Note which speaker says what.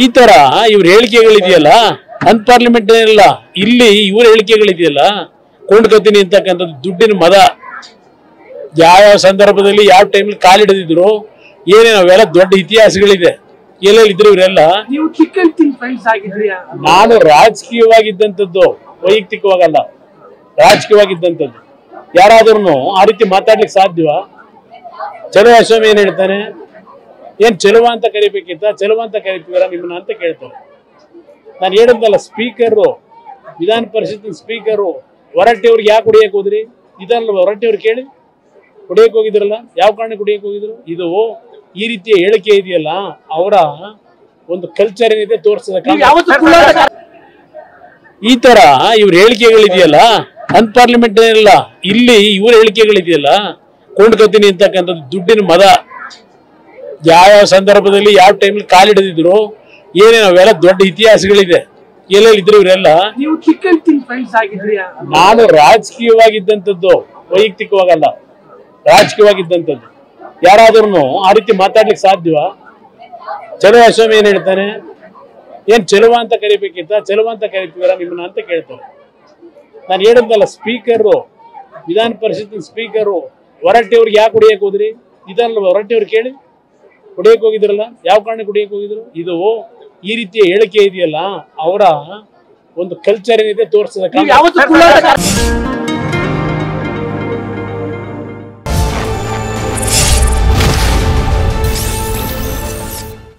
Speaker 1: ಈ ತರ ಇವ್ರ ಹೇಳಿಕೆಗಳಿದೆಯಲ್ಲ ಅನ್ಪಾರ್ಲಿಮೆಂಟರಿ ಇಲ್ಲ, ಇಲ್ಲಿ ಇವ್ರ ಹೇಳಿಕೆಗಳಿದೆಯಲ್ಲ ಕೊಂಡ್ಕೊತೀನಿ ಅಂತಕ್ಕಂಥದ್ದು ದುಡ್ಡಿನ ಮದ. ಯಾವ ಸಂದರ್ಭದಲ್ಲಿ ಯಾವ ಟೈಮಲ್ಲಿ ಕಾಲಿಡಿದ್ರು ಏನೇನು ಅವೆಲ್ಲ ದೊಡ್ಡ ಇತಿಹಾಸಗಳಿದೆ. ಎಲ್ಲೆಲ್ಲಿ ಇದ್ರು ಇವರೆಲ್ಲ. ನಾನು ರಾಜಕೀಯವಾಗಿದ್ದಂಥದ್ದು, ವೈಯಕ್ತಿಕವಾಗಲ್ಲ, ರಾಜಕೀಯವಾಗಿದ್ದಂಥದ್ದು. ಯಾರಾದ್ರೂ ಆ ರೀತಿ ಮಾತಾಡ್ಲಿಕ್ಕೆ ಸಾಧ್ಯವಾ? ಚಲೋ ಅಶ್ವಮಿ ಏನ್ ಹೇಳ್ತಾನೆ, ಏನ್ ಚೆಲುವ ಅಂತ ಕರಿಬೇಕಿತ್ತ, ಚೆಲುವ ಅಂತ ಕರಿತೀವರ ನಿಮ್ಮನ್ನ ಅಂತ ಕೇಳ್ತಾರೆ. ನಾನು ಹೇಳಿದ್ನಲ್ಲ, ಸ್ಪೀಕರು, ವಿಧಾನ ಪರಿಷತ್ ಸ್ಪೀಕರು ಹೊರಟ್ಟಿ ಅವ್ರಿಗೆ ಯಾಕೆ ಹೊಡಿಯಕ್ ಹೋದ್ರಿ? ಇದಲ್ಲ, ಹೊರಟ್ಟಿ ಅವ್ರು ಕೇಳಿ ಹೊಡಿಯಕ್ ಹೋಗಿದ್ರಲ್ಲ, ಯಾವ ಕಾರಣಕ್ಕೆ ಹೊಡಿಯಕ್ ಹೋಗಿದ್ರು? ಇದು ಈ ರೀತಿಯ ಹೇಳಿಕೆ ಇದೆಯಲ್ಲ, ಅವರ ಒಂದು ಕಲ್ಚರ್ ಏನಿದೆ ತೋರಿಸ್ತದೆ. ಈ ತರ ಇವ್ರ ಹೇಳಿಕೆಗಳಿದೆಯಲ್ಲ ಅನ್ಪಾರ್ಲಿಮೆಂಟರಿ ಇಲ್ಲ, ಇಲ್ಲಿ ಇವ್ರ ಹೇಳಿಕೆಗಳಿದೆಯಲ್ಲ ಕೊಂಡ್ಕೊತೀನಿ ಅಂತಕ್ಕಂಥದ್ದು ದುಡ್ಡಿನ ಮದ. ಯಾವ ಸಂದರ್ಭದಲ್ಲಿ ಯಾವ ಟೈಮಲ್ಲಿ ಕಾಲಿಡಿದ್ರು ಏನೇನು ಅವೆಲ್ಲ ದೊಡ್ಡ ಇತಿಹಾಸಗಳಿದೆ. ಎಲ್ಲೆಲ್ಲಿ ಇದ್ರು ಇವರೆಲ್ಲ. ನಾನು ರಾಜಕೀಯವಾಗಿದ್ದಂಥದ್ದು, ವೈಯಕ್ತಿಕವಾಗಲ್ಲ, ರಾಜಕೀಯವಾಗಿದ್ದಂಥದ್ದು. ಯಾರಾದ್ರೂ ಆ ರೀತಿ ಮಾತಾಡ್ಲಿಕ್ಕೆ ಸಾಧ್ಯವಾ? ಚಲೋ ಅಶ್ವಮಿ ಏನ್ ಹೇಳ್ತಾನೆ, ಏನ್ ಚೆಲುವ ಅಂತ ಕರಿಬೇಕಿತ್ತ, ಚೆಲುವ ಅಂತ ಕರಿತೀವರ ನಿಮ್ಮನ್ನ ಅಂತ ಕೇಳ್ತಾರೆ. ನಾನು ಹೇಳಿದ್ನಲ್ಲ, ಸ್ಪೀಕರು, ವಿಧಾನ ಪರಿಷತ್ ಸ್ಪೀಕರು ಹೊರಟ್ಟಿ ಅವ್ರಿಗೆ ಯಾಕೆ ಹೊಡಿಯಕ್ ಹೋದ್ರಿ? ಇದಲ್ಲ, ಹೊರಟ್ಟಿ ಅವ್ರು ಕೇಳಿ ಹೊಡಿಯಕ್ ಹೋಗಿದ್ರಲ್ಲ, ಯಾವ ಕಾರಣಕ್ಕೆ ಹೊಡಿಯಕ್ ಹೋಗಿದ್ರು? ಇದು ಈ ರೀತಿಯ ಹೇಳಿಕೆ ಇದೆಯಲ್ಲ, ಅವರ ಒಂದು ಕಲ್ಚರ್ ಏನಿದೆ ತೋರಿಸ್ತದೆ.